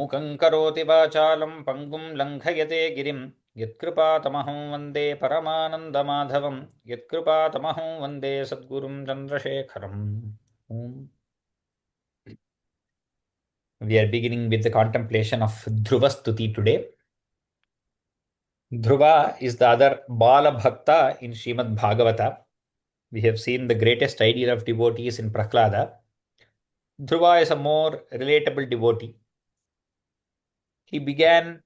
मूकं करोति वाचालं पङ्गुं लङ्घयते गिरिं यत्कृपातमहं वन्दे परमानन्दमाधवं यत्कृपातमहं वन्दे सद्गुरुं चन्द्रशेखरम्. We are beginning with the contemplation of Dhruva Stuti today. Dhruva is the other Bala Bhakta in Srimad Bhagavata. We have seen the greatest ideal of devotees in Prahlada. Dhruva is a more relatable devotee. He began,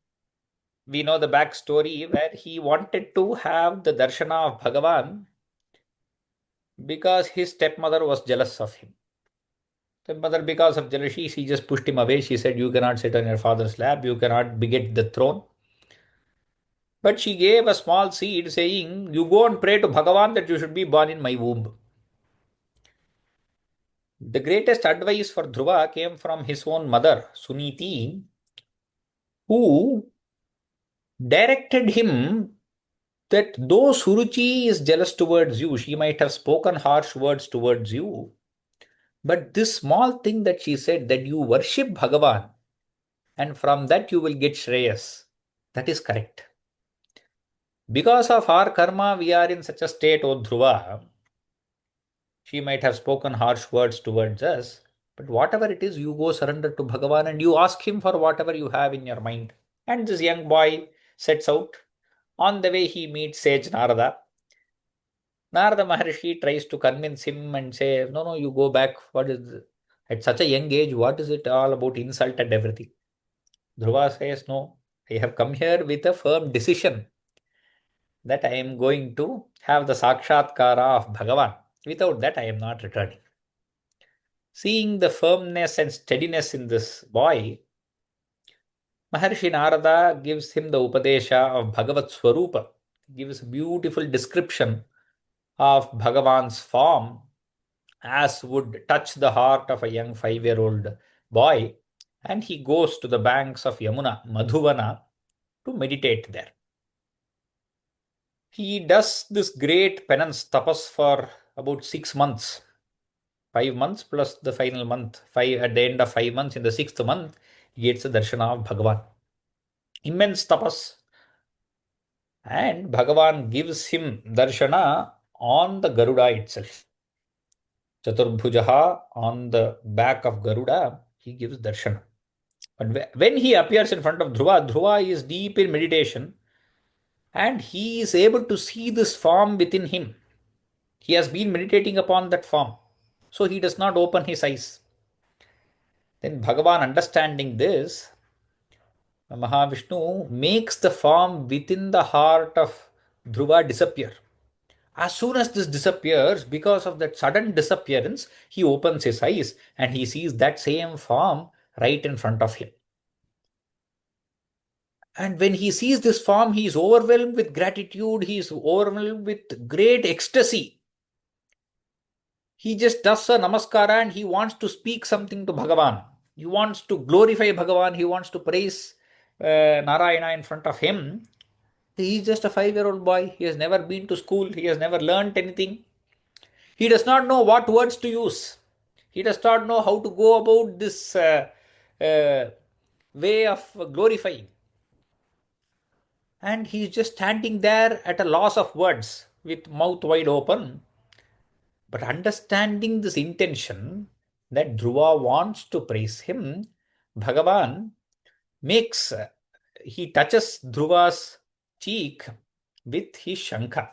we know the backstory, where he wanted to have the darshana of Bhagavan because his stepmother was jealous of him. Stepmother, because of jealousy, she just pushed him away. She said, "You cannot sit on your father's lap, you cannot beget the throne." But she gave a small seed saying, "You go and pray to Bhagavan that you should be born in my womb." The greatest advice for Dhruva came from his own mother, Suniti, who directed him that though Suruchi is jealous towards you, she might have spoken harsh words towards you, but this small thing that she said, that you worship Bhagavan and from that you will get Shreyas, that is correct. Because of our karma, we are in such a state, O Dhruva. She might have spoken harsh words towards us, but whatever it is, you go surrender to Bhagavan and you ask him for whatever you have in your mind. And this young boy sets out. On the way, he meets sage Narada. Narada Maharshi tries to convince him and say, no, you go back. What is this? At such a young age, what is it all about insult and everything? Dhruva says, no, I have come here with a firm decision that I am going to have the Sakshatkara of Bhagavan. Without that, I am not returning. Seeing the firmness and steadiness in this boy, Maharshi Narada gives him the Upadesha of Bhagavat Swarupa. He gives a beautiful description of Bhagavan's form as would touch the heart of a young 5-year-old boy, and he goes to the banks of Yamuna, Madhuvana, to meditate there. He does this great penance tapas for about 6 months. 5 months plus the final month. At the end of 5 months, in the 6th month, he gets the darshana of Bhagavan. Immense tapas. And Bhagavan gives him darshana on the Garuda itself. Chaturbhujaha, on the back of Garuda, he gives darshana. But when he appears in front of Dhruva, Dhruva is deep in meditation and he is able to see this form within him. He has been meditating upon that form. So he does not open his eyes. Then Bhagavan, understanding this, Mahavishnu makes the form within the heart of Dhruva disappear. As soon as this disappears, because of that sudden disappearance, he opens his eyes and he sees that same form right in front of him. And when he sees this form, he is overwhelmed with gratitude, he is overwhelmed with great ecstasy. He just does a namaskara and he wants to speak something to Bhagavan. He wants to glorify Bhagavan, he wants to praise Narayana in front of him. He is just a 5-year-old boy. He has never been to school. He has never learnt anything. He does not know what words to use. He does not know how to go about this way of glorifying. And he is just standing there at a loss of words with mouth wide open. But understanding this intention that Dhruva wants to praise him, Bhagavan he touches Dhruva's cheek with his shankha.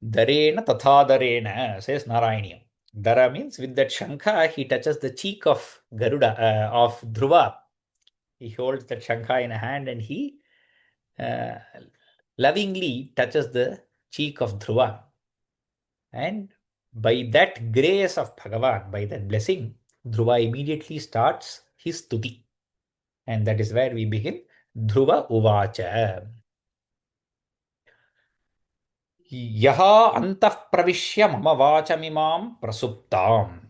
Darena tathadarena, says Narayana. Dara means with that shankha, he touches the cheek of Garuda, of Dhruva. He holds that shankha in a hand and he lovingly touches the cheek of Dhruva. And by that grace of Bhagavan, by that blessing, Dhruva immediately starts his stuti. And that is where we begin. Dhruva uvacha. Yaha antah pravishya mama vachamimam prasuptam.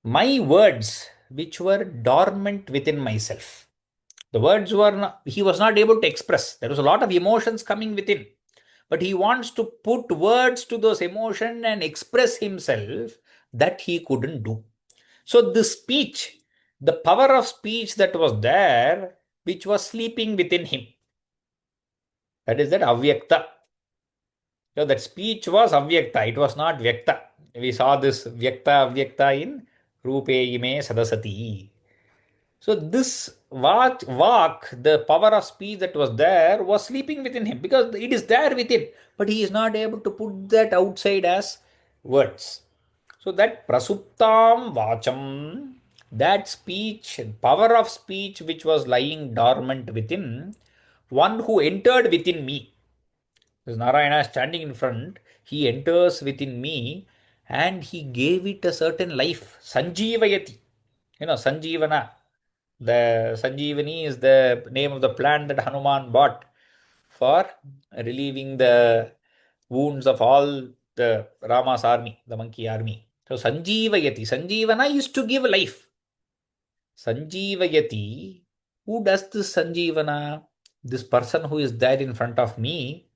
My words, which were dormant within myself. The words he was not able to express. There was a lot of emotions coming within. But he wants to put words to those emotions and express himself, that he couldn't do. So this speech, the power of speech that was there, which was sleeping within him, that is that avyakta. So that speech was avyakta, it was not vyakta. We saw this vyakta avyakta in Rupe ime sadasati. So this vak, the power of speech that was there, was sleeping within him because it is there within, but he is not able to put that outside as words. So that prasuptam vacham, that speech, power of speech which was lying dormant within, one who entered within me. This Narayana standing in front, he enters within me and he gave it a certain life. Sanjeevayati. Sanjeevana. The Sanjeevani is the name of the plant that Hanuman bought for relieving the wounds of all the Rama's army, the monkey army. So Sanjeevayati. Sanjeevana is to give life. Sanjeevayati. Who does this Sanjeevana? This person who is there in front of me,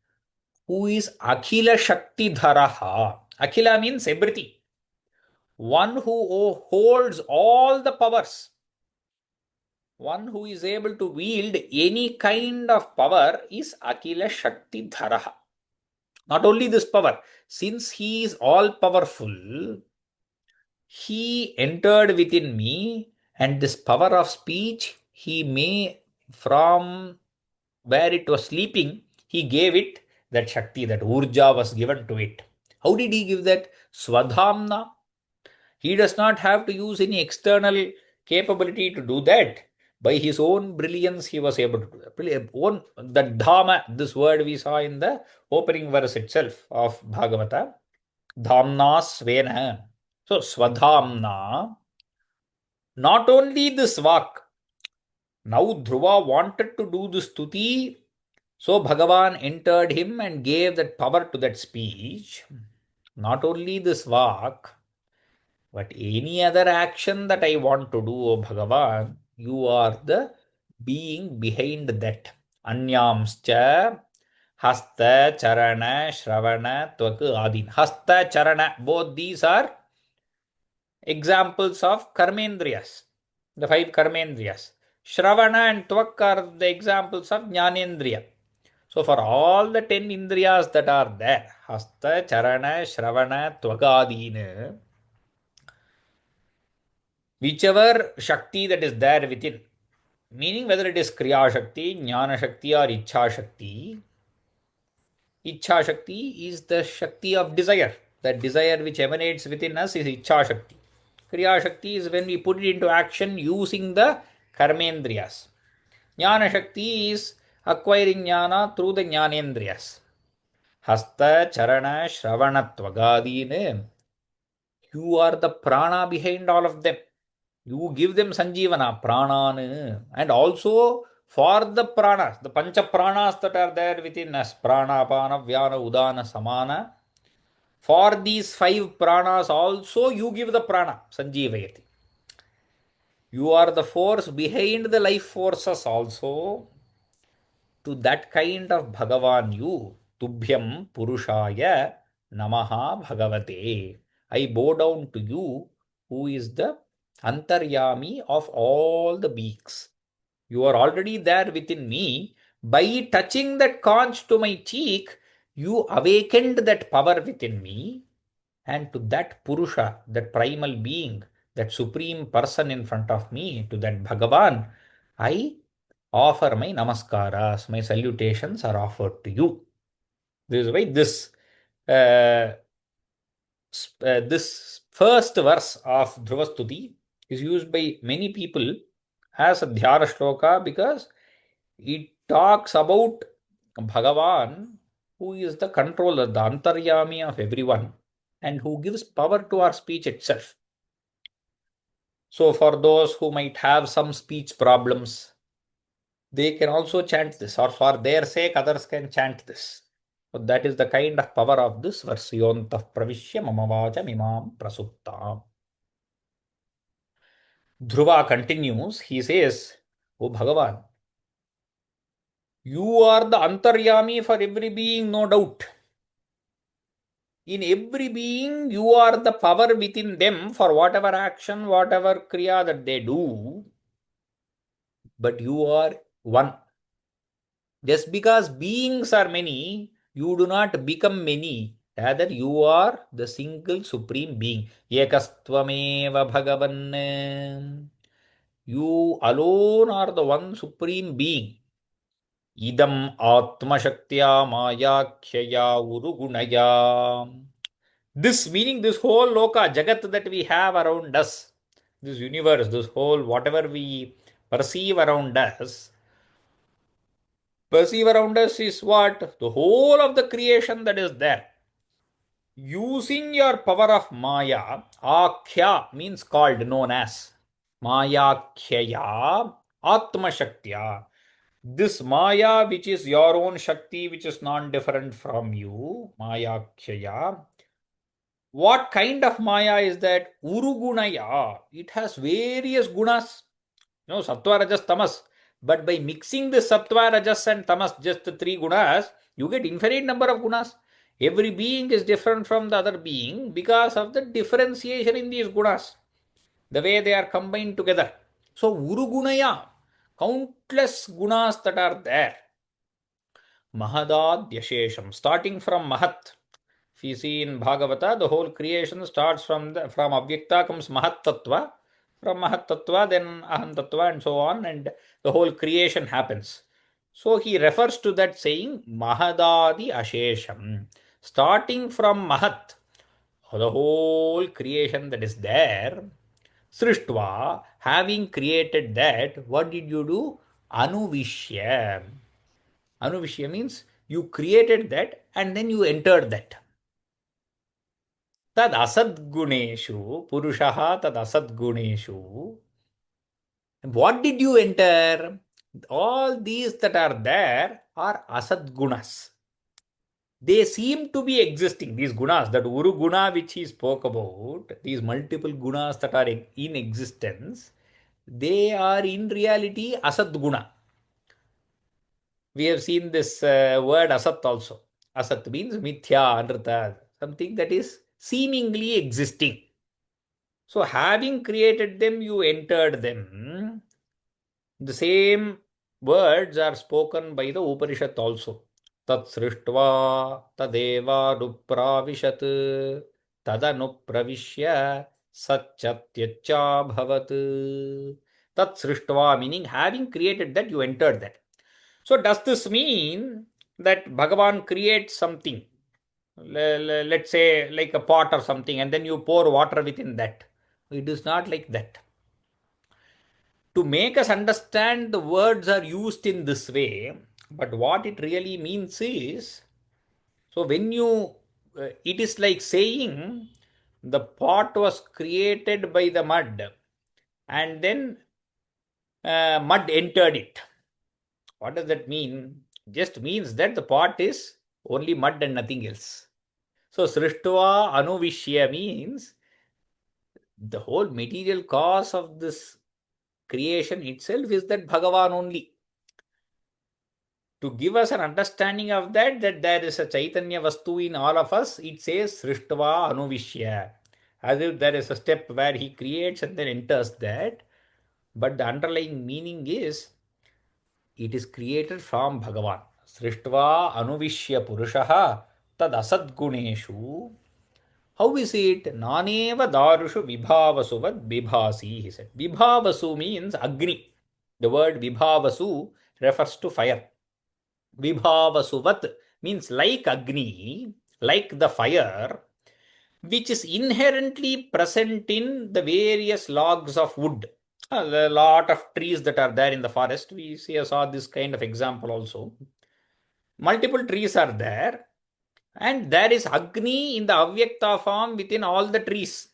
who is Akhila Shakti Dharaha. Akhila means everything. One who holds all the powers. One who is able to wield any kind of power is Akhila Shakti Dharaha. Not only this power, since he is all powerful, he entered within me, and this power of speech, he may, from where it was sleeping, he gave it that Shakti, that Urja was given to it. How did he give that? Swadhamna. He does not have to use any external capability to do that. By his own brilliance, he was able to do that. The Dhama, this word we saw in the opening verse itself of Bhagavata, Dhamna Svena. So, Swadhamna, not only this Vak, now Dhruva wanted to do the Stuti, so Bhagavan entered him and gave that power to that speech. Not only this Vak, but any other action that I want to do, O Bhagavan, you are the being behind that. Anyamscha hasta charana shravana tvak adin. Hasta charana, both these are examples of karmendriyas, the five karmendriyas. Shravana and tvak are the examples of jnanendriya. So for all the 10 indriyas that are there, hasta charana shravana tvagadina, whichever Shakti that is there within, meaning whether it is Kriya Shakti, Jnana Shakti, or Ichha Shakti. Ichha Shakti is the Shakti of desire. That desire which emanates within us is Ichha Shakti. Kriya Shakti is when we put it into action using the Karmendriyas. Jnana Shakti is acquiring jnana through the Jnanendriyas. Hasta, Charana, Shravana, Tvagadine. You are the prana behind all of them. You give them Sanjeevana, Pranana, and also for the pranas, the Pancha Pranas that are there within us, Prana, Apana, Vyana, Udana, Samana. For these five pranas also you give the prana, Sanjeevayati. You are the force behind the life forces also. To that kind of Bhagavan you, Tubhyam Purushaya Namaha Bhagavate. I bow down to you, who is the Antaryami of all the beings. You are already there within me. By touching that conch to my cheek, you awakened that power within me. And to that Purusha, that primal being, that supreme person in front of me, to that Bhagavan, I offer my namaskaras, my salutations are offered to you. This is why uh, this first verse of Dhruva Stuti is used by many people as a dhyana shloka because it talks about Bhagavan, who is the controller, the antaryami of everyone, and who gives power to our speech itself. So, for those who might have some speech problems, they can also chant this, or for their sake, others can chant this. So, that is the kind of power of this verse. Yontah pravishya mamavacha mimam prasuptam. Dhruva continues, he says, O Bhagavan, you are the antaryami for every being, no doubt. In every being, you are the power within them for whatever action, whatever kriya that they do, but you are one. Just because beings are many, you do not become many. Rather, you are the single supreme being. Ekastvameva Bhagavan. You alone are the one supreme being. Idam Atma Shaktya Maya Khyaya Urugunaya. This meaning, this whole loka, jagat that we have around us, this universe, this whole whatever we perceive around us is what? The whole of the creation that is there. Using your power of Maya, Akhya means called, known as. Maya Khyaya Atma Shaktya. This Maya, which is your own Shakti, which is non different from you, Maya Khyaya. What kind of Maya is that? Urugunaya. It has various gunas. Sattva, Rajas, Tamas. But by mixing the Sattva, Rajas, and Tamas, just the three gunas, you get infinite number of gunas. Every being is different from the other being because of the differentiation in these gunas, the way they are combined together. So, Urugunaya, countless gunas that are there. Mahadadyashesham, starting from Mahat. If you see in Bhagavata, the whole creation starts from Avyakta comes Mahat Tattva, from Mahat Tattva, then Aham Tattva, and so on, and the whole creation happens. So he refers to that saying Mahadadi Ashesham, starting from Mahat, the whole creation that is there. Srishtva, having created that, what did you do? Anuvishya. Anuvishya means you created that and then you entered that. Tad asadguneshu, Purushaha tad asadguneshu. What did you enter? All these that are there are asadgunas. They seem to be existing. These gunas, that Uru guna which he spoke about, these multiple gunas that are in existence, they are in reality asadguna. We have seen this word asat also. Asat means mithya, anrita, something that is seemingly existing. So, having created them, you entered them. The same words are spoken by the Upanishad also. Tat srishtva tadeva nupravishat tadanupravishya satchatyacha bhavat. Tat srishtva meaning having created that, you entered that. So, does this mean that Bhagavan creates something? Let's say like a pot or something, and then you pour water within that. It is not like that. To make us understand, the words are used in this way, but what it really means is, so when you, it is like saying the pot was created by the mud and then mud entered it. What does that mean? Just means that the pot is only mud and nothing else. So Srishtva Anuvishya means the whole material cause of this creation itself is that Bhagavan only. To give us an understanding of that, that there is a Chaitanya Vastu in all of us, it says Srishtva Anuvishya. As if there is a step where he creates and then enters that. But the underlying meaning is, it is created from Bhagavan. Srishtva Anuvishya Purushaha Tad Asadguneshu. How is it? Naneva Darushu Vibhavasuvad Vibhasi, he said. Vibhavasu means Agni. The word Vibhavasu refers to fire. Vibhavasuvat means like Agni, like the fire, which is inherently present in the various logs of wood. A lot of trees that are there in the forest, we saw this kind of example also. Multiple trees are there, and there is Agni in the Avyakta form within all the trees.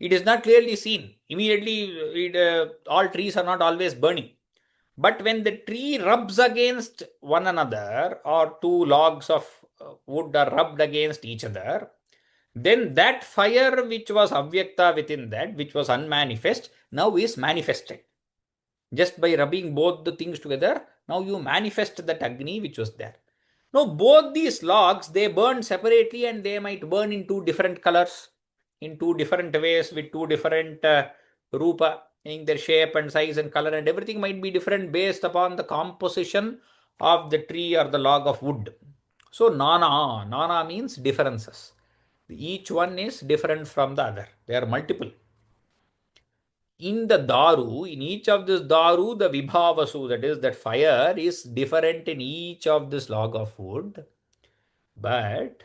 It is not clearly seen. Immediately, all trees are not always burning. But when the tree rubs against one another, or two logs of wood are rubbed against each other, then that fire which was avyakta within that, which was unmanifest, now is manifested. Just by rubbing both the things together, now you manifest that Agni which was there. No, both these logs, they burn separately and they might burn in two different colors, in two different ways with two different rupa, meaning their shape and size and color and everything might be different based upon the composition of the tree or the log of wood. So nana means differences. Each one is different from the other. They are multiple. In the daru, in each of this daru, the vibhavasu, that is, that fire is different in each of this log of wood, but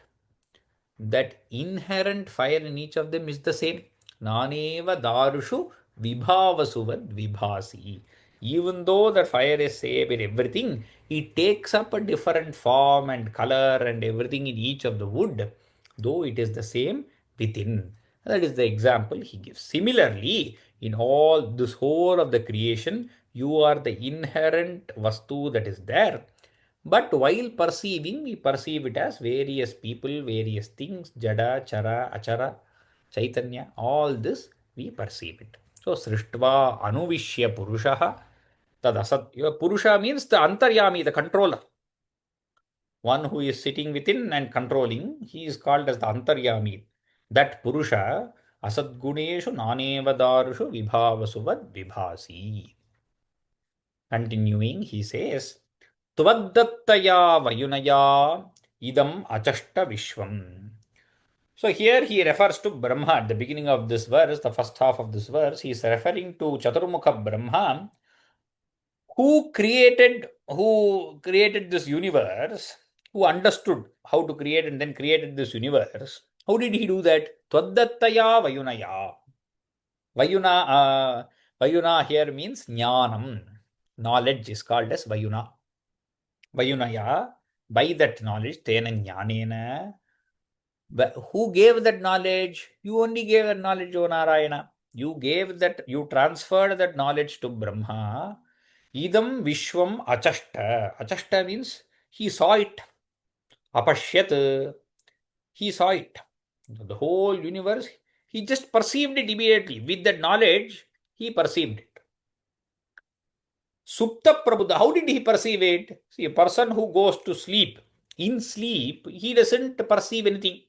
that inherent fire in each of them is the same. Naneva darushu vibhavasuvad vibhasi. Even though the fire is same in everything, it takes up a different form and color and everything in each of the wood, though it is the same within. That is the example he gives. Similarly, in all this whole of the creation, you are the inherent vastu that is there. But while perceiving, we perceive it as various people, various things, jada, chara, achara, chaitanya, all this we perceive it. So, srishtva anuvishya purushaha, tad asat. Purusha means the antaryami, the controller. One who is sitting within and controlling, he is called as the antaryami. That purusha, asadguneshu nanevadarshu vibhavasuvad vibhasi. Continuing, he says, Tvaddаттaya vayunaya idam achashta vishvam. So here he refers to Brahma at the beginning of this verse, the first half of this verse. He is referring to Chaturmukha Brahma who created this universe, who understood how to create and then created this universe. How did he do that? Tvaddаттaya vayunaya. Vayuna here means jnanam. Knowledge is called as vayuna. Vayunaya, by that knowledge, tena jnanena. But who gave that knowledge? You only gave that knowledge, O Narayana. You transferred that knowledge to Brahma. Idam Vishwam Achashta. Achashta means he saw it. Apashyat. He saw it. The whole universe, he just perceived it immediately. With that knowledge, he perceived it. Supta Prabuddha, how did he perceive it? See, a person who goes to sleep, in sleep, he doesn't perceive anything.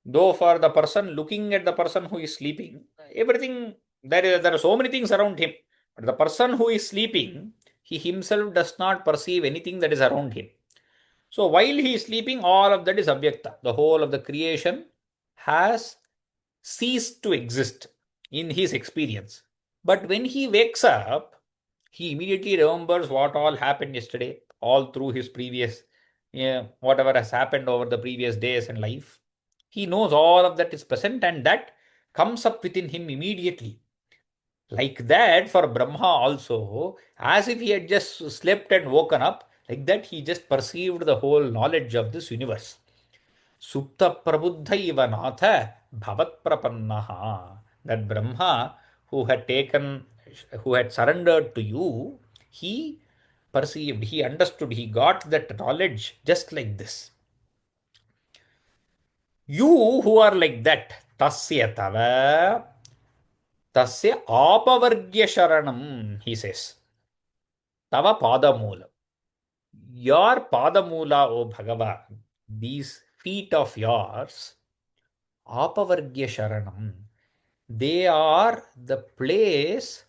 Though for the person looking at the person who is sleeping, everything, there are so many things around him. But the person who is sleeping, he himself does not perceive anything that is around him. So while he is sleeping, all of that is avyakta. The whole of the creation has ceased to exist in his experience. But when he wakes up, he immediately remembers what all happened yesterday, all through his previous, whatever has happened over the previous days and life. He knows all of that is present and that comes up within him immediately. Like that, for Brahma also, as if he had just slept and woken up, like that he just perceived the whole knowledge of this universe. Supta Prabuddha Ivanatha Bhavat Prapannaha. That Brahma who had surrendered to you, he perceived, he understood, he got that knowledge just like this. You who are like that, tasya tava, tasya apavargya sharanam, he says. Tava padamula. Your padamula, O Bhagavan, these feet of yours, apavargya sharanam, they are the place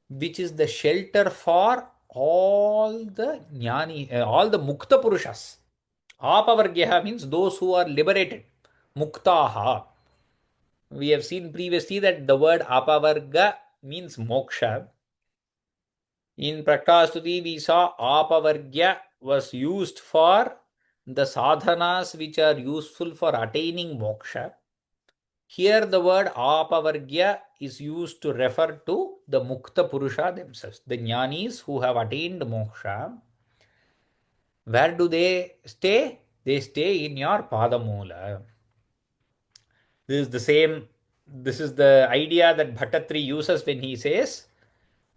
which is the shelter for all the jnani, all the mukta purushas. Apavargya means those who are liberated. Muktaha. We have seen previously that the word apavarga means moksha. In Praktastuti, we saw apavargya was used for the sadhanas which are useful for attaining moksha. Here the word apavargya is used to refer to the mukta purusha themselves, the jnanis who have attained moksha. Where do they stay? They stay in your padamula. This is the idea that Bhattatri uses when he says,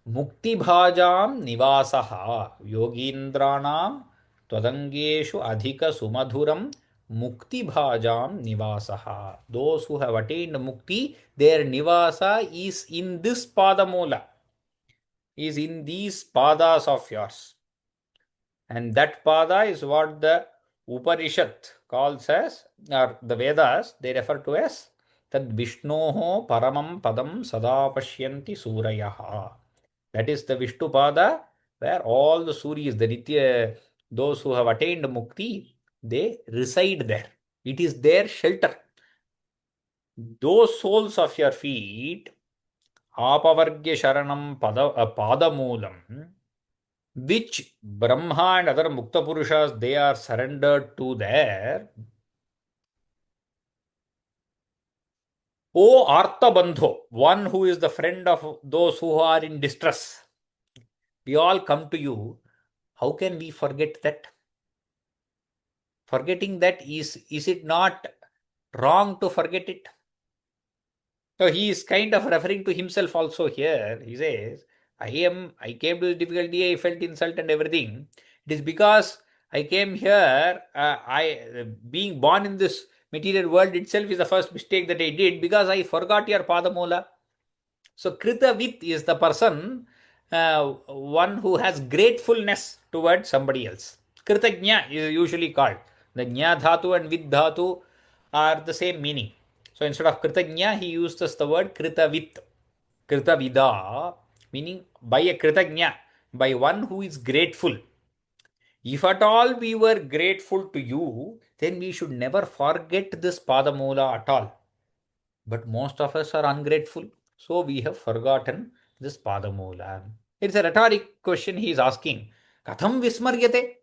Mukti bhajam nivasaha yogindranam tvadangeshu adhika sumadhuram mukti bhajam nivasaha. Those who have attained mukti, their nivasa is in this padamula, is in these padas of yours. And that pada is what the Upanishad calls as, or the Vedas, they refer to as Tad Vishnoho Paramam Padam Sada Pashyanti Surayaha. That is the Vishnu pada where all the Suryas, the Nitya, those who have attained Mukti, they reside there. It is their shelter. Those soles of your feet, Apavargya Sharanam Padamulam, which Brahma and other Mukta Purushas, they are surrendered to there. O Artha Bandho, one who is the friend of those who are in distress, we all come to you. How can we forget that? Forgetting that, is it not wrong to forget it? So he is kind of referring to himself also here. He says, I came to this difficulty, I felt insult and everything. It is because I came here, being born in this material world itself is the first mistake that I did, because I forgot your Padamola. So Kritavit is the person, one who has gratefulness towards somebody else. Kritagnya is usually called. The Nya Dhatu and Vid Dhatu are the same meaning. So instead of Kritagnya, he uses the word Kritavit. Kritavida, meaning by a Kritagnya, by one who is grateful. If at all we were grateful to you, then we should never forget this Padamola at all. But most of us are ungrateful, so we have forgotten this Padamola. It's a rhetoric question he is asking. Katham Vismaryate?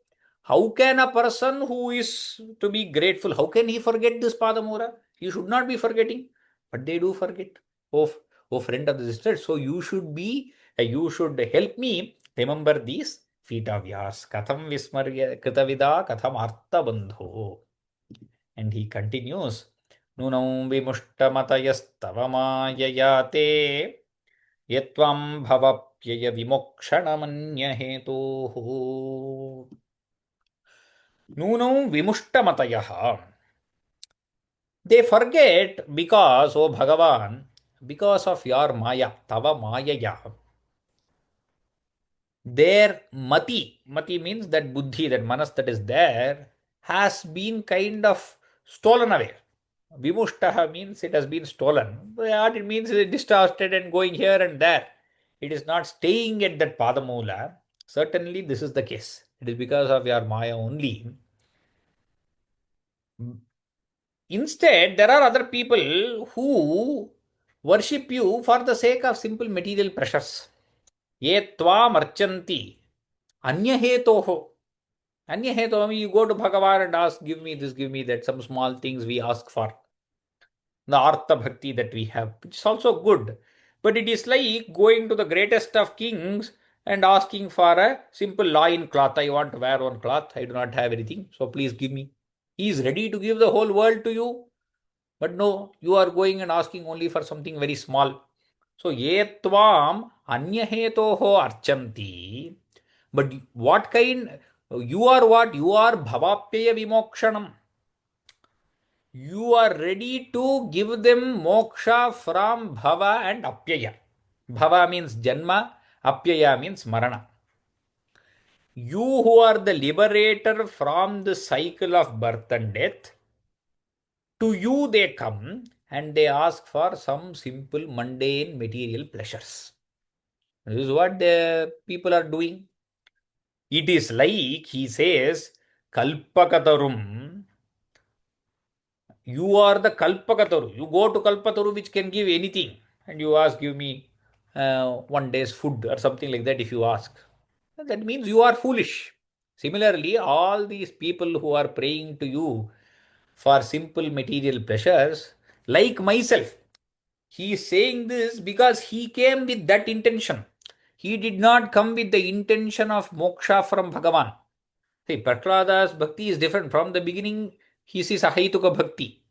How can a person who is to be grateful, how can he forget this Padamura? He should not be forgetting, but they do forget. Oh, oh friend of the sister, so you should help me remember these Vitavyas. Katham Vismarya Kritavida Katham Artha Bandho. And he continues, Nunam Vimushtamatayastava Mayayate Yetvam Bhavapyaya Vimokshanamanya Hetuhu. Nunam Vimushtamatayaha. They forget because, O Bhagavan, because of your Maya, Tava Mayaya. Their mati means that buddhi, that manas that is there, has been kind of stolen away. Vimushtaha means it has been stolen. What it means is distorted and going here and there. It is not staying at that Padamula. Certainly, this is the case. It is because of your Maya only. Instead, there are other people who worship you for the sake of simple material pressures. Ye tvam archanti anyahetoho. Anyahetoho means you go to Bhagavan and ask, give me this, give me that, some small things we ask for. The Artha Bhakti that we have, which is also good. But it is like going to the greatest of kings and asking for a simple loin cloth. I want to wear one cloth. I do not have anything. So please give me. He is ready to give the whole world to you. But no, you are going and asking only for something very small. So, ye tvam anyahetoho archanti. But what kind? You are what? You are bhavapyaya vimokshanam. You are ready to give them moksha from bhava and apyaya. Bhava means janma, apyaya means marana. You who are the liberator from the cycle of birth and death, to you they come and they ask for some simple mundane material pleasures. This is what the people are doing. It is like he says, Kalpakatarum. You are the Kalpakataru. You go to Kalpataru which can give anything. And you ask, give me one day's food or something like that if you ask. That means you are foolish. Similarly, all these people who are praying to you for simple material pleasures, like myself, he is saying this because he came with that intention. He did not come with the intention of moksha from Bhagavan. See, Prahlada's bhakti is different. From the beginning, he sees Ahaituka bhakti.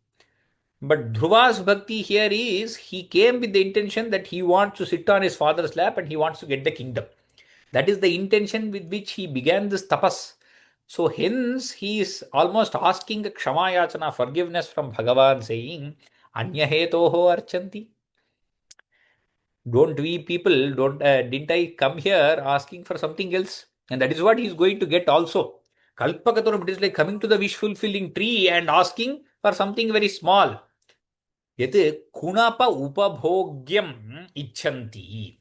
But Dhruva's bhakti here is he came with the intention that he wants to sit on his father's lap and he wants to get the kingdom. That is the intention with which he began this tapas. So hence he is almost asking a kshama yachana, forgiveness from Bhagavan, saying, Anyahetoho archanti. Don't we people, didn't I come here asking for something else? And that is what he is going to get also. Kalpakatarum, it is like coming to the wish fulfilling tree and asking for something very small. Yet kunapa upabhogyam ichanti.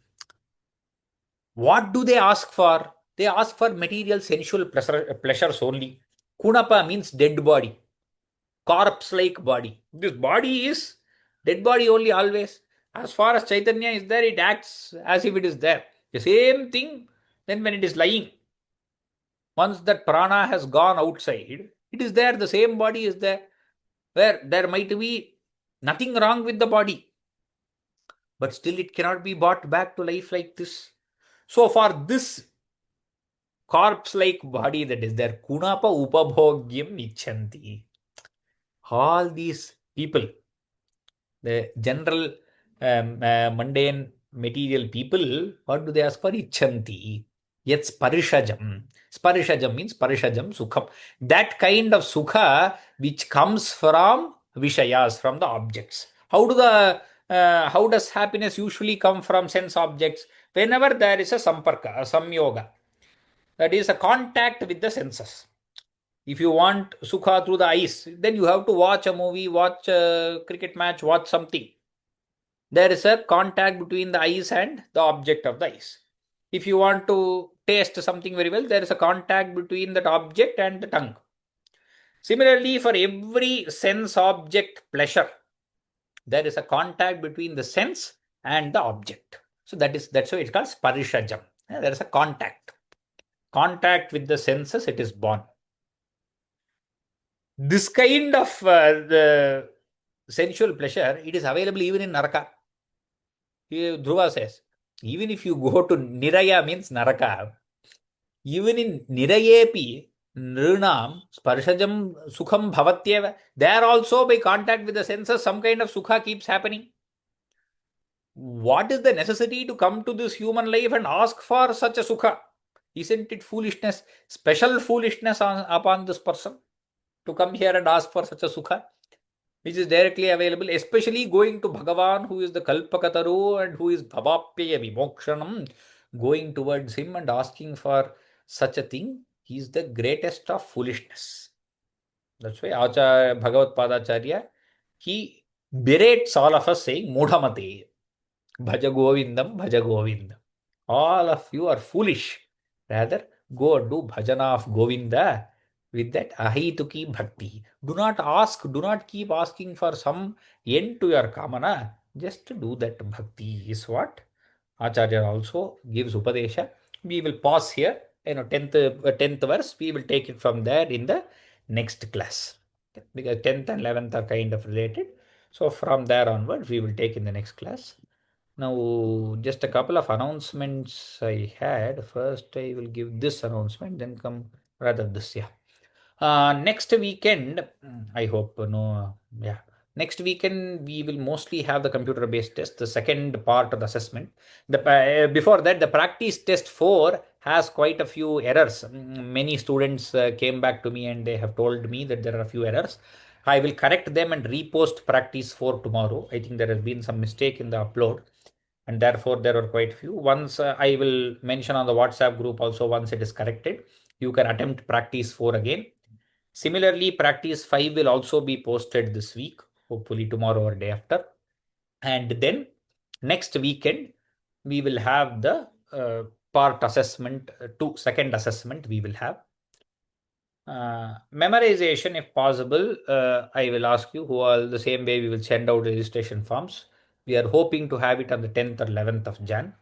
What do they ask for? They ask for material sensual pleasures only. Kunapa means dead body, corpse like body. This body is dead body only always. As far as Chaitanya is there, it acts as if it is there. The same thing then when it is lying. Once that prana has gone outside, it is there, the same body is there. Where there might be nothing wrong with the body, but still it cannot be brought back to life like this. So for this corpse-like body that is there, kunapa upabhogyam ichanti. All these people, the general mundane material people, what do they ask for? Ichanti. Yet sparishajam. Sparishajam means parishajam sukham. That kind of sukha which comes from vishayas, from the objects. How does happiness usually come from sense objects? Whenever there is a samparka, a samyoga, that is a contact with the senses. If you want sukha through the eyes, then you have to watch a movie, watch a cricket match, watch something. There is a contact between the eyes and the object of the eyes. If you want to taste something very well, there is a contact between that object and the tongue. Similarly, for every sense object pleasure, there is a contact between the sense and the object. So that's why it's called sparishajam. There is a contact with the senses, it is born. This kind of the sensual pleasure, it is available even in Naraka. Dhruva says, even if you go to Niraya means Naraka, even in Nirayepi, Nrinam, Sparshajam Sukham Bhavatyeva, there also by contact with the senses, some kind of Sukha keeps happening. What is the necessity to come to this human life and ask for such a Sukha? Isn't it foolishness, special foolishness upon this person to come here and ask for such a Sukha, which is directly available, especially going to Bhagavan, who is the Kalpakataru and who is Bhavapya Vimokshanam, going towards him and asking for such a thing, he is the greatest of foolishness. That's why Acharya Bhagavat Padacharya, he berates all of us saying, Mudhamate, Bhaja Govindam, Bhaja Govindam. All of you are foolish. Rather, go do bhajana of Govinda with that ahituki bhakti. Do not ask, do not keep asking for some end to your kamana. Just do that bhakti is what Acharya also gives Upadesha. We will pause here. 10th verse, we will take it from there in the next class. Because 10th and 11th are kind of related. So from there onwards, we will take in the next class. Now, just a couple of announcements I had. First, I will give this announcement, then come rather this, yeah. Next weekend, I hope, no, yeah. Next weekend, we will mostly have the computer-based test, the second part of the assessment. Before that, the practice test 4 has quite a few errors. Many students came back to me and they have told me that there are a few errors. I will correct them and repost practice 4 tomorrow. I think there has been some mistake in the upload and therefore there are quite few. Once I will mention on the WhatsApp group also, once it is corrected, you can attempt practice 4 again. Similarly, practice 5 will also be posted this week, hopefully tomorrow or day after. And then next weekend, we will have the part assessment, second assessment we will have. Memorization, if possible, I will ask you who are the same way we will send out registration forms. We are hoping to have it on the 10th or 11th of Jan.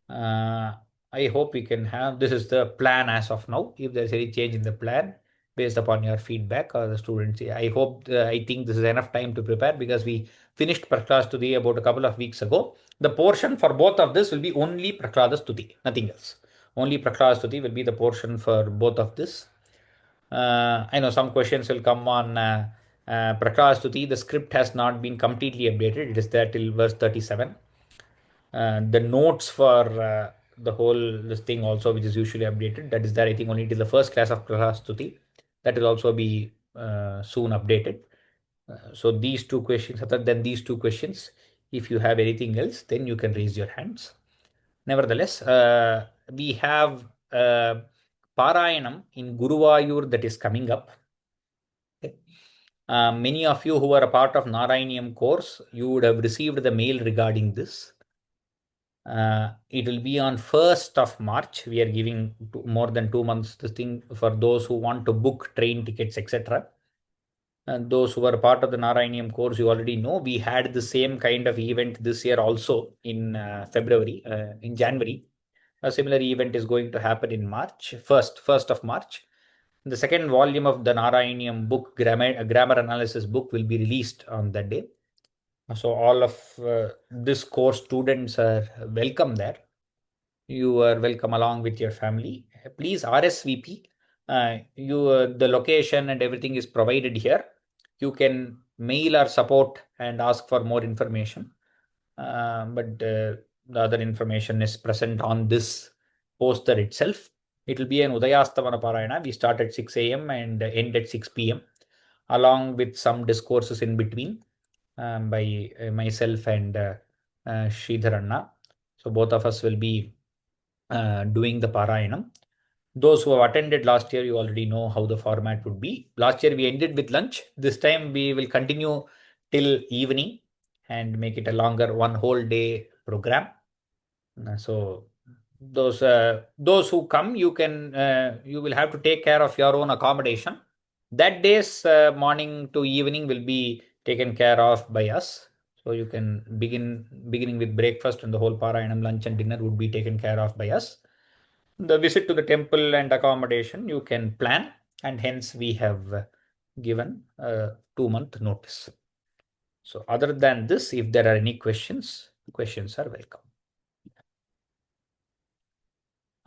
I hope we can have, this is the plan as of now. If there's any change in the plan based upon your feedback or the students, I hope, I think this is enough time to prepare because we finished Prahlada Stuti about a couple of weeks ago. The portion for both of this will be only Prahlada Stuti, nothing else. Only Prahlada Stuti will be the portion for both of this. I know some questions will come on Prahlada Stuti. The script has not been completely updated. It is there till verse 37. The notes for the whole this thing also, which is usually updated, that is there I think only till the first class of Prahlada Stuti. That will also be soon updated. So these two questions, other than these two questions, if you have anything else, then you can raise your hands. Nevertheless, we have Parayanam in Guruvayur that is coming up. Okay. Many of you who are a part of Narayaniam course, you would have received the mail regarding this. It will be on 1st of March. We are giving more than 2 months this thing for those who want to book train tickets, etc. And those who are part of the Narayaniam course, you already know we had the same kind of event this year also in in January. A similar event is going to happen in March, 1st of March. The second volume of the Narayaniam book, grammar analysis book, will be released on that day. So all of this course students are welcome there. You are welcome along with your family. Please RSVP. The location and everything is provided here. You can mail our support and ask for more information. But the other information is present on this poster itself. It will be an Udayastavana Parayana. We start at 6 a.m. and end at 6 p.m. along with some discourses in between by myself and Sridharanna. So both of us will be doing the Parayanam. Those who have attended last year, you already know how the format would be. Last year we ended with lunch. This time we will continue till evening and make it a longer one whole day program. So those who come, you will have to take care of your own accommodation. That day's morning to evening will be taken care of by us. So you can beginning with breakfast, and the whole Parayanam lunch and dinner would be taken care of by us. The visit to the temple and accommodation you can plan, and hence we have given a 2 month notice. So other than this, if there are any questions are welcome.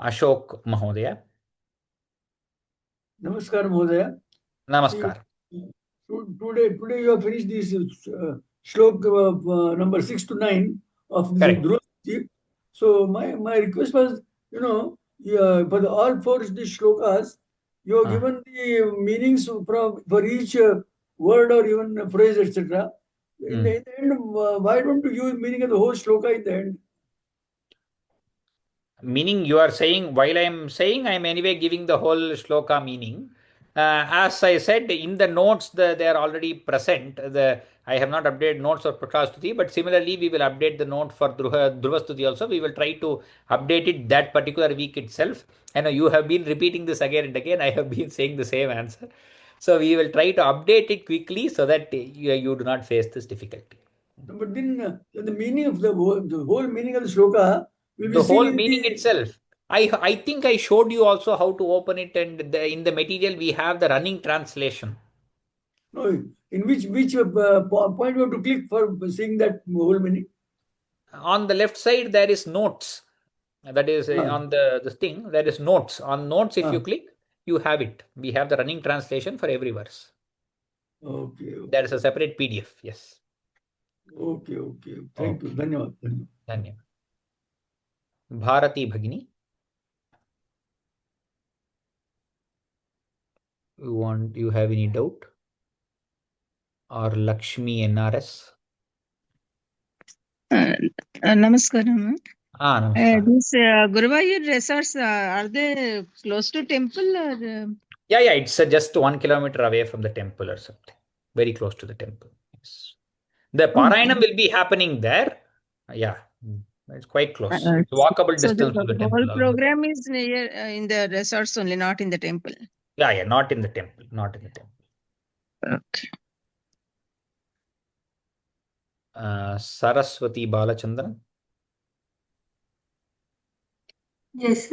Ashok Mahodaya. Namaskar, Mahodaya. Namaskar. Today you have finished this shlok number 6 to 9 of the Dhruva Stuti. So my request was, for all four these shlokas, you have given the meanings for each word or even phrase, etc. In the end, why don't you use meaning of the whole shloka in the end? Meaning you are saying, while I am saying, I am anyway giving the whole shloka meaning. As I said, in the notes, they are already present. I have not updated notes for Stuti, but similarly, we will update the note for Dhruva Stuti also. We will try to update it that particular week itself. I know you have been repeating this again and again. I have been saying the same answer. So we will try to update it quickly so that you do not face this difficulty. But then the meaning of the whole meaning of the shloka will be The seen whole in meaning itself. I think I showed you also how to open it, and in the material we have the running translation. No, in which point you have to click for seeing that whole meaning? On the left side there is notes. That is on the thing there is notes. On notes, if you click, you have it. We have the running translation for every verse. Okay. There is a separate PDF. Yes. Okay. Thank you. Dhanyavad. Dhanyavad. Bharati Bhagini. You have any doubt? Or Lakshmi NRS? Namaskaram. Namaskar. These Guruvayur resorts, are they close to temple or? Yeah, it's just 1 kilometer away from the temple or something. Very close to the temple. Yes. The Parayanam will be happening there. Yeah, it's quite close. It's walkable distance from the temple. The whole program is near in the resorts only, not in the temple. Yeah, not in the temple. Okay. Saraswati Balachandran. Yes.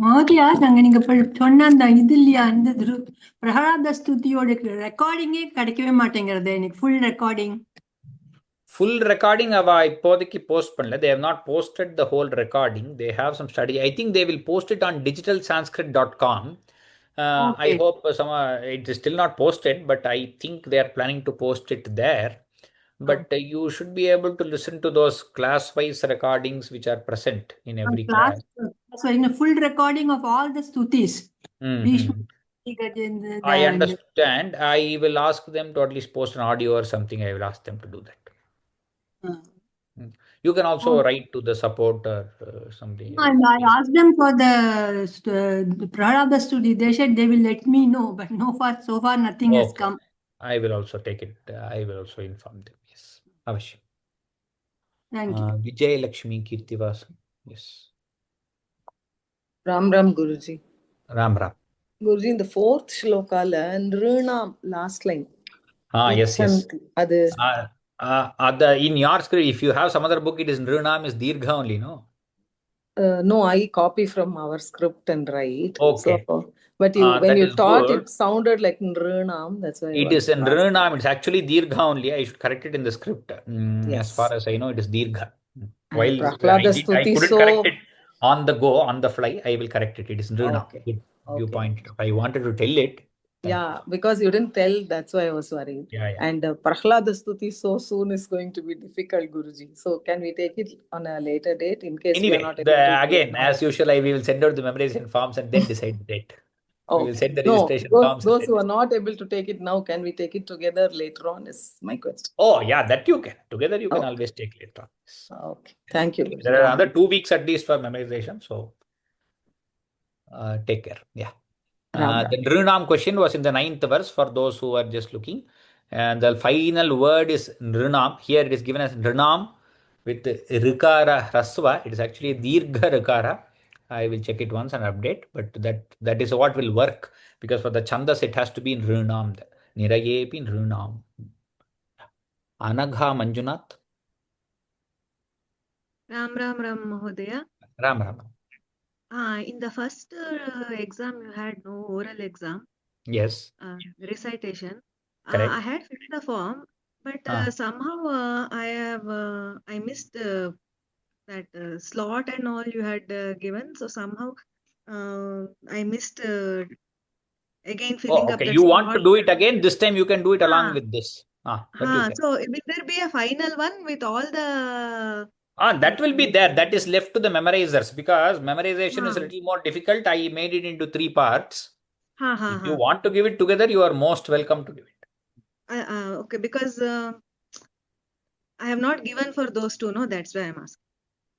மோதியா நாங்க நீங்க சொன்ன அந்த இது இல்லையா அந்த பிரகலாத ஸ்துதியோட ரெக்கார்டிங்கே கிடைக்கவே மாட்டேங்கிறது எனக்கு full recording இப்போதைக்கு போஸ்ட் பண்ணல. They have not posted the whole recording. They have some study. I think they will post it on digitalsanskrit.com. I hope it is still not posted, but I think they are planning to post it there. But you should be able to listen to those class-wise recordings which are present in every class. So in a full recording of all the stutis. I understand. I will ask them to at least post an audio or something. I will ask them to do that. You can also write to the support or something. And I asked them for the Prahlada Stuti. They said they will let me know, but so far nothing has Okay. come. I will also take it. I will also inform them. Yes. Avashya. Thank you. Vijay Lakshmi Kirtivasan. Yes. Ram Ram Guruji. Ram Ram. Guruji, in the fourth shloka, Nrunam, last line. Yes, yes. Adu. In your script, if you have some other book, it is Nrunam is Dirgha only, no? No, I copy from our script and write. Okay. So, but when That you is taught, good. it sounded like Nrunam. That's why It is in Nrunam. It's actually Dirgha only. I should correct it in the script. As far as I know, it is Dirgha. While Prahlada I Stuti couldn't correct it on the go, on the fly, I will correct it. It is Nrunam. Okay. Good. You Okay. pointed out. I wanted to tell it. Yeah, because you didn't tell, that's why I was worried. Yeah. And Prahlada Stuti so soon is going to be difficult, Guruji. So can we take it on a later date in case we are Anyway, not able to do it again, now? as usual, we will send out the memorization forms and then decide the date. We will send the No, registration forms. those who are not able to take it now, can we take it together later on is my question. Oh, yeah, that you can. Together, you can always take later on. Yes. Okay. Thank you. There are another 2 weeks at least for memorization. So take care. Yeah. The Nrunam question was in the 9th verse for those who are just looking. And the final word is Nrunam. Here it is given as Nrunam with Rikara Rasva. It is actually Dirgha Rikara. I will check it once and update. But that is what will work. Because for the Chandas, it has to be Nrunam. Nirayepi Nrunam. Anagha Manjunath. Ram Mahodaya. Ram Ram. In the first exam, you had no oral exam. Yes. Recitation. Correct. I had filled the form, but somehow I missed that slot and all you had given. So somehow I missed again filling up that You slot. want to do it again? This time you can do it along with this. So will there be a final one with all the... that will be there. That is left to the memorizers because memorization is a little more difficult. I made it into 3 parts. If you want to give it together, you are most welcome to give it. Okay, because I have not given for those 2, no? That's why I'm asking.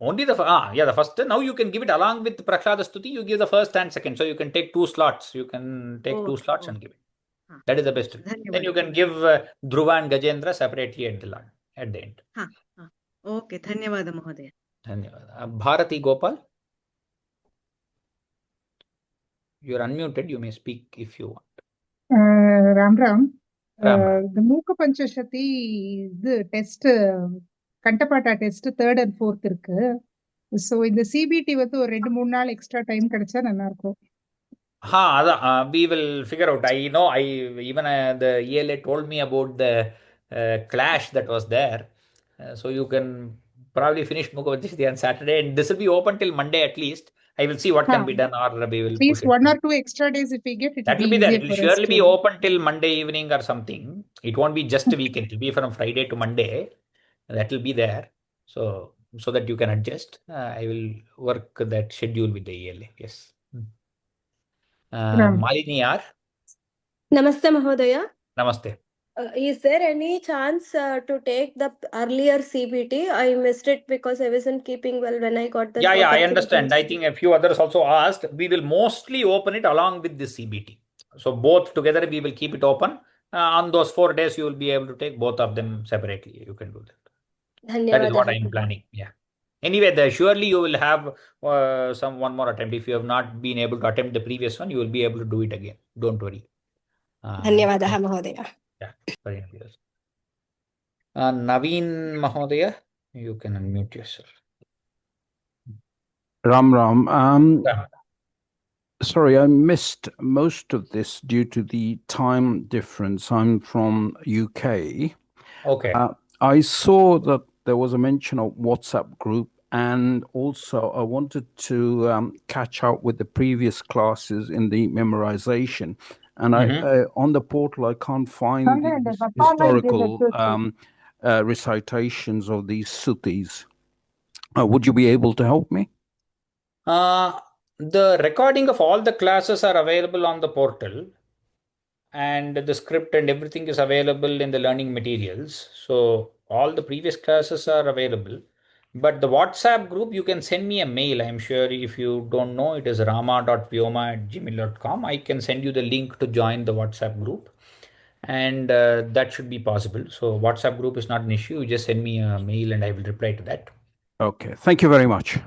Only the first. Now you can give it along with Prahlada Stuti. You give the first and second. So you can take 2 slots. You can take 2 slots and give it. That is the best. Then you can give Dhruva and Gajendra separately at the end. Okay, Dhanyavada Mahodaya. Dhanyavada. Bharati Gopal. You are unmuted. You may speak if you want. Ram Ram. Ram Ram. The Mooka Panchashati the test Kantapata test 3rd and 4th இருக்கு. So இந்த CBT வந்து ஒரு 2-3 நாள் extra time கிடைச்சா நல்லா இருக்கும். We will figure out. I know. Even the ELA told me about the clash that was there. So you can probably finish Mukhavati on Saturday, and this will be open till Monday at least. I will see what can be done, or we will at least push it. 1 or 2 extra days if we get it. That will be there. It will surely be open till Monday evening or something. It won't be just a weekend. It will be from Friday to Monday. That will be there. So that you can adjust. I will work that schedule with the ELA. Yes. Malini R. Namaste Mahodaya. Namaste. Is there any chance to take the earlier CBT? I missed it because I wasn't keeping well when I got the... Yeah, I understand. I think a few others also asked. We will mostly open it along with this CBT. So both together we will keep it open. On those 4 days, you will be able to take both of them separately. You can do that. That is what I am planning. Yeah. Anyway, surely you will have one more attempt. If you have not been able to attempt the previous one, you will be able to do it again. Don't worry. Dhanyavadaha Mahodaya. Yeah, very nice. Naveen Mahodaya, you can unmute yourself. Ram Ram. Sorry, I missed most of this due to the time difference. I'm from UK. Okay. I saw that there was a mention of WhatsApp group, and also I wanted to catch up with the previous classes in the memorization. And I on the portal, I can't find these historical recitations of these suttis. Would you be able to help me? The recording of all the classes are available on the portal, and the script and everything is available in the learning materials. So all the previous classes are available. But the WhatsApp group, you can send me a mail. I'm sure if you don't know, it is rama.vyoma@gmail.com. I can send you the link to join the WhatsApp group. And that should be possible. So WhatsApp group is not an issue. You just send me a mail and I will reply to that. Okay. Thank you very much.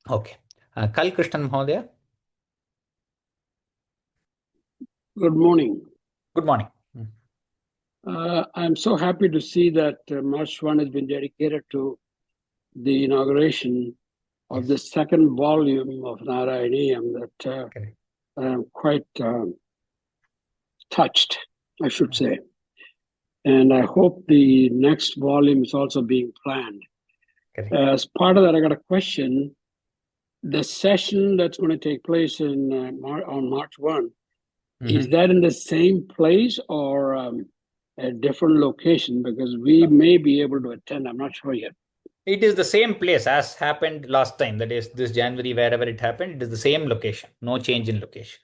Okay. Kal Krishnan Mahodaya. Good morning. Good morning. I'm so happy to see that March 1 has been dedicated to the inauguration of the second volume of Narayaniyam that I'm quite touched, I should say. And I hope the next volume is also being planned. As part of that, I got a question. The session that's going to take place on March 1, is that in the same place or a different location? Because we may be able to attend. I'm not sure yet. It is the same place as happened last time. That is this January, wherever it happened. It is the same location. No change in location.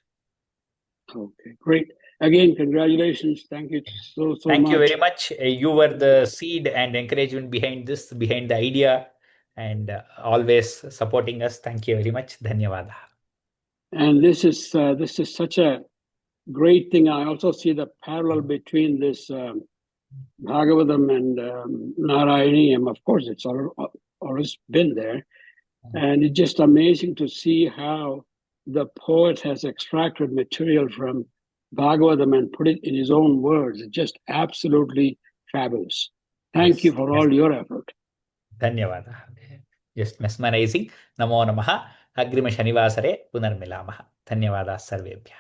Okay, great. Again, congratulations. Thank you so much. Thank you very much. You were the seed and encouragement behind this, behind the idea, and always supporting us. Thank you very much. Dhanyavada. And this is such a great thing. I also see the parallel between this Bhagavatam and Narayaniyam. Of course, it's always been there. And it's just amazing to see how the poet has extracted material from Bhagavatam and put it in his own words. It's just absolutely fabulous. Thank you for all your effort. Dhanyavada. Just mesmerizing. Namo namaha. Agrima Shanivasare Punarmilamaha. Dhanyavada sarvebhya.